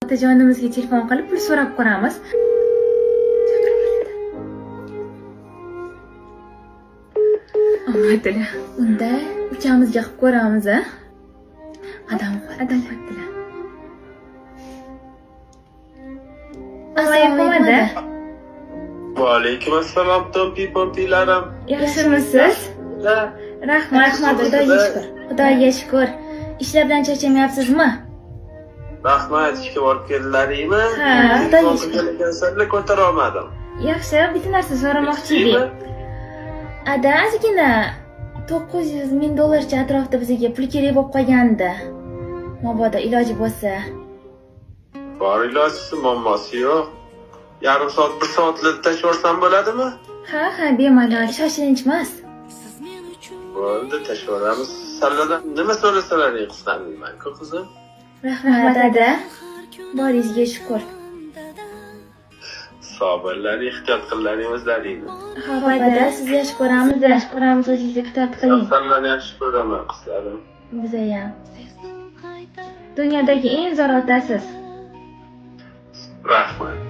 otajonimizga telefon qilib pul so'rab ko'ramiz. Omadila. Unda uchamizga qilib ko'ramiz, a? Adam qildilar. Assalomu alaykum. Va alaykum assalom, pompilarim. Yaxshimisiz? Rahmat, Xudoga shukr. Xudoga shukr. Ishlar bilan charchamayapsizmi? Rahmat, ishga borib keldilaringmi? Ha, Xudoga shukr. Kasallik ko'tara olmadim. Yaxshi, bitta narsa so'ramoqchi edim. Ada, ozgina $900,000 atrofida bizga pul kerak bo'lib qolgandi. Mabodo iloji bo'lsa. Bor ilojisi, muammosi yo'q. Yarim soat, 1 soatlik tashvorsam bo'ladimi? Ha, bemalol, shoshilinch emas. Bo'ldi, tashvoramiz. Salladan nima so'rasalaring qilsam deyman-ku qizim. Rahmat ada. Boringizga shukr. Sabrlar, ehtiyot qillaring o'zlaringni. Xo'p ada, sizni yaxshi ko'ramiz, o'zingizni ehtiyot qiling. Sizlarni yaxshi ko'raman, qizlarim. Biz ham. Dunyodagi eng zo'r otasiz. Rahmat.